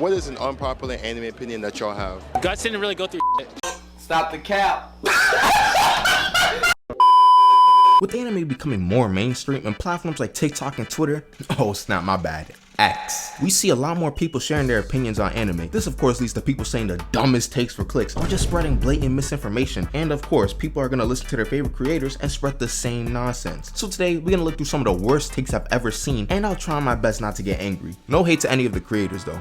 What is an unpopular anime opinion that y'all have? Guts didn't really go through shit. Stop the cap. With anime becoming more mainstream and platforms like TikTok and Twitter, oh snap, my bad, X, we see a lot more people sharing their opinions on anime. This of course leads to people saying the dumbest takes for clicks or just spreading blatant misinformation, and of course people are gonna listen to their favorite creators and spread the same nonsense. So today we're gonna look through some of the worst takes I've ever seen, and I'll try my best not to get angry. No hate to any of the creators though.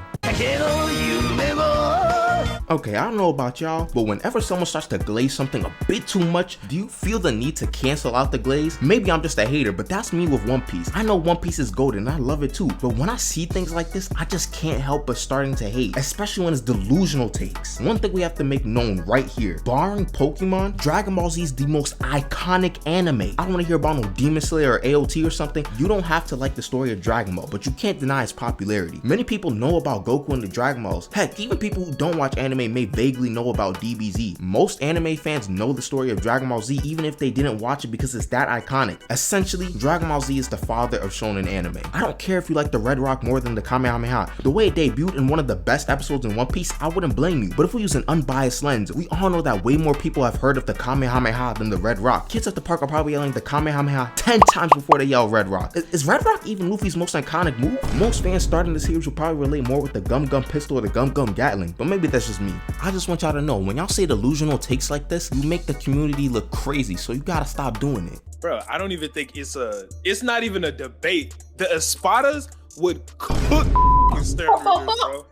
Okay, I don't know about y'all, but whenever someone starts to glaze something a bit too much, do you feel the need to cancel out the glaze? Maybe I'm just a hater, but that's me with One Piece. I know One Piece is golden and I love it too, but when I see things like this, I just can't help but starting to hate, especially when it's delusional takes. One thing we have to make known right here, barring Pokemon, Dragon Ball Z is the most iconic anime. I don't want to hear about no Demon Slayer or AOT or something. You don't have to like the story of Dragon Ball, but you can't deny its popularity. Many people know about Goku and the Dragon Balls. Heck, even people who don't watch anime may vaguely know about DBZ. Most anime fans know the story of Dragon Ball Z even if they didn't watch it because it's that iconic. Essentially, Dragon Ball Z is the father of shonen anime. I don't care if you like the Red Rock more than the Kamehameha. The way it debuted in one of the best episodes in One Piece, I wouldn't blame you. But if we use an unbiased lens, we all know that way more people have heard of the Kamehameha than the Red Rock. Kids at the park are probably yelling the Kamehameha 10 times before they yell Red Rock. Is Red Rock even Luffy's most iconic move? Most fans starting the series will probably relate more with the Gum Gum pistol or the Gum Gum Gatling, but maybe that's just me. I just want y'all to know, when y'all say delusional takes like this, you make the community look crazy, so you gotta stop doing it. Bro, I don't even think it's not even a debate. The Espadas would cook exterminators, bro.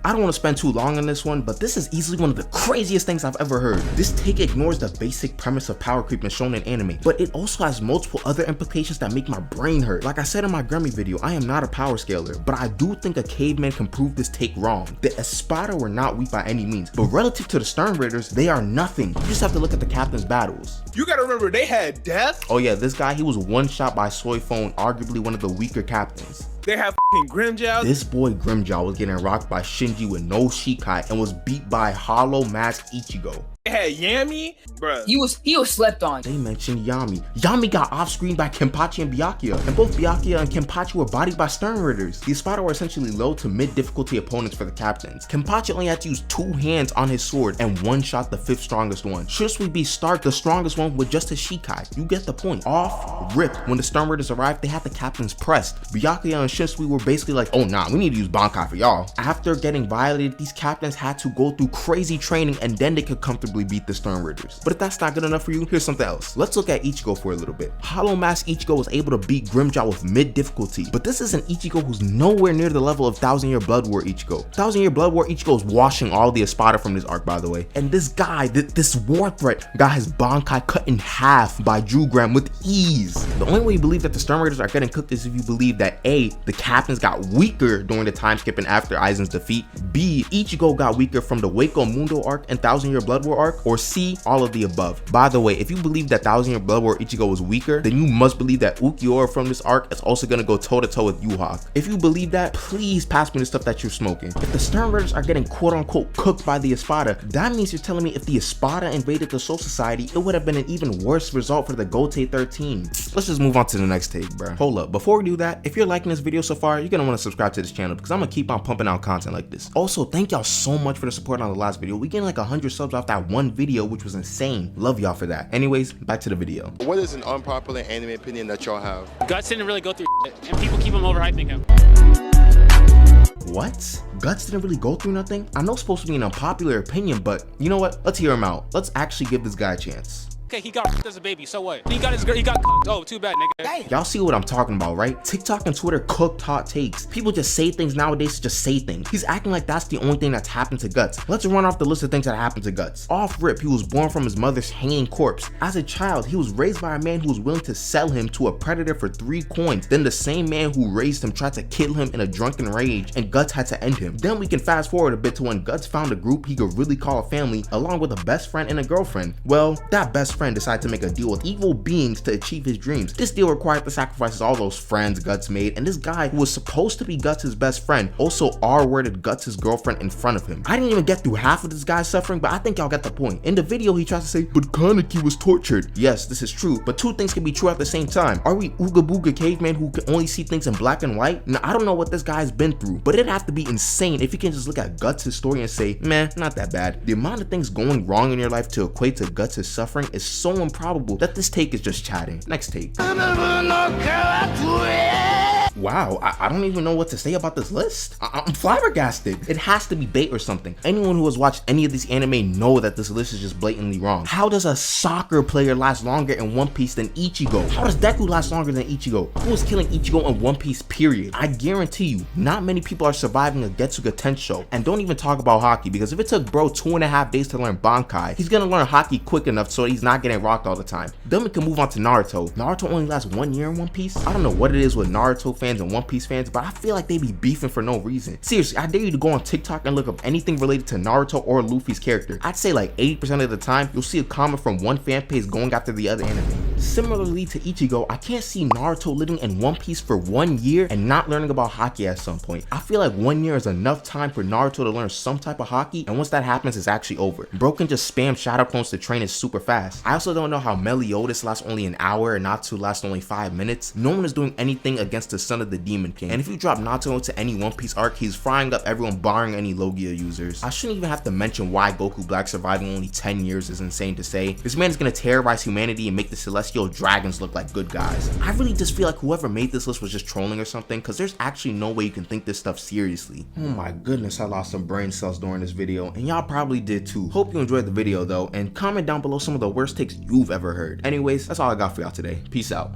I don't want to spend too long on this one, but this is easily one of the craziest things I've ever heard. This take ignores the basic premise of power creep in shonen anime, but it also has multiple other implications that make my brain hurt. Like I said in my Grammy video, I am not a power scaler, but I do think a caveman can prove this take wrong. The Espada were not weak by any means, but relative to the Stern Raiders, they are nothing. You just have to look at the captain's battles. You gotta remember, they had death. Oh yeah, this guy, he was one shot by Soy Phone, arguably one of the weaker captains. They have Grimjow. This boy Grimjow was getting rocked by Shinji with no Shikai and was beat by Hollow Mask Ichigo. They had Yami, bruh. He was slept on. They mentioned Yami. Yami got off-screen by Kenpachi and Byakuya, and both Byakuya and Kenpachi were bodied by Stern Raiders. The Espada were essentially low to mid-difficulty opponents for the captains. Kenpachi only had to use 2 hands on his sword and one-shot the 5th strongest one. Shunsui beat Stark, the strongest one, with just a Shikai. You get the point. Off rip, when the Stern Raiders arrived, they had the captains pressed. Byakuya and Shunsui were basically like, oh nah, we need to use Bankai for y'all. After getting violated, these captains had to go through crazy training and then they could comfortably beat the Stern Raiders. But if that's not good enough for you, here's something else. Let's look at Ichigo for a little bit. Hollow Mask Ichigo was able to beat Grimjaw with mid difficulty, but this is an Ichigo who's nowhere near the level of 1000 Year Blood War Ichigo. 1000 Year Blood War Ichigo is washing all the Espada from this arc, by the way. And this guy, this war threat, got his Bankai cut in half by Drugram with ease. The only way you believe that the Stern Raiders are getting cooked is if you believe that A, the captains got weaker during the time skipping after Aizen's defeat, B, Ichigo got weaker from the Wako Mundo arc and 1000 Year Blood War arc, or C, all of the above. By the way, if you believe that 1000 Year Blood War Ichigo was weaker, then you must believe that Ukiura from this arc is also gonna go toe-to-toe with Yuhawk. If you believe that, please pass me the stuff that you're smoking. If the Stern Raiders are getting quote-unquote cooked by the Espada, that means you're telling me if the Espada invaded the Soul Society, it would have been an even worse result for the Gotei 13. Let's just move on to the next take, bruh. Hold up, before we do that, if you're liking this video so far, you're gonna want to subscribe to this channel because I'm gonna keep on pumping out content like this. Also, thank y'all so much for the support on the last video. We getting like 100 subs off that one video, which was insane. Love y'all for that. Anyways, back to the video. What is an unpopular anime opinion that y'all have? Guts didn't really go through shit, and people keep him overhyping him. What? Guts didn't really go through nothing? I know it's supposed to be an unpopular opinion, but you know what? Let's hear him out. Let's actually give this guy a chance. Okay, he got as a baby, so what? He got his girl, he got cooked. Oh, too bad, nigga. Y'all see what I'm talking about, right? TikTok and Twitter cooked hot takes. People just say things nowadays to just say things. He's acting like that's the only thing that's happened to Guts. Let's run off the list of things that happened to Guts. Off rip, he was born from his mother's hanging corpse. As a child, he was raised by a man who was willing to sell him to a predator for 3 coins. Then the same man who raised him tried to kill him in a drunken rage, and Guts had to end him. Then we can fast forward a bit to when Guts found a group he could really call a family, along with a best friend and a girlfriend. Well, that best friend friend decided to make a deal with evil beings to achieve his dreams. This deal required the sacrifices all those friends Guts made, and this guy who was supposed to be Guts' best friend also R-worded Guts' girlfriend in front of him. I didn't even get through half of this guy's suffering, but I think y'all get the point. In the video, he tries to say, but Kaneki was tortured. Yes, this is true, but two things can be true at the same time. Are we Ooga Booga cavemen who can only see things in black and white? Now, I don't know what this guy's been through, but it'd have to be insane if you can just look at Guts' story and say, man, not that bad. The amount of things going wrong in your life to equate to Guts' suffering is so improbable that this take is just chatting. Next take. Wow, I don't even know what to say about this list. I'm flabbergasted. It has to be bait or something. Anyone who has watched any of these anime know that this list is just blatantly wrong. How does a soccer player last longer in One Piece than Ichigo? How does Deku last longer than Ichigo? Who is killing Ichigo in One Piece, period? I guarantee you, not many people are surviving a Getsuga Tensho. And don't even talk about hockey, because if it took bro 2.5 days to learn Bankai, he's gonna learn hockey quick enough so he's not getting rocked all the time. Then we can move on to Naruto. Naruto only lasts 1 year in One Piece? I don't know what it is with Naruto fans and One Piece fans, but I feel like they be beefing for no reason. Seriously, I dare you to go on TikTok and look up anything related to Naruto or Luffy's character. I'd say like 80% of the time, you'll see a comment from one fan page going after the other anime. Similarly to Ichigo, I can't see Naruto living in One Piece for 1 year and not learning about hockey at some point. I feel like 1 year is enough time for Naruto to learn some type of hockey, and once that happens, it's actually over. Bro can just spam shadow clones to train is super fast. I also don't know how Meliodas lasts only an hour and Natsu lasts only 5 minutes. No one is doing anything against the son of the Demon King. And if you drop Natsu into any One Piece arc, he's frying up everyone barring any Logia users. I shouldn't even have to mention why Goku Black surviving only 10 years is insane to say. This man is gonna terrorize humanity and make the celestial dragons look like good guys. I really just feel like whoever made this list was just trolling or something, because there's actually no way you can think this stuff seriously. Oh my goodness, I lost some brain cells during this video, and y'all probably did too. Hope you enjoyed the video though, and comment down below some of the worst takes you've ever heard. Anyways, that's all I got for y'all today. Peace out.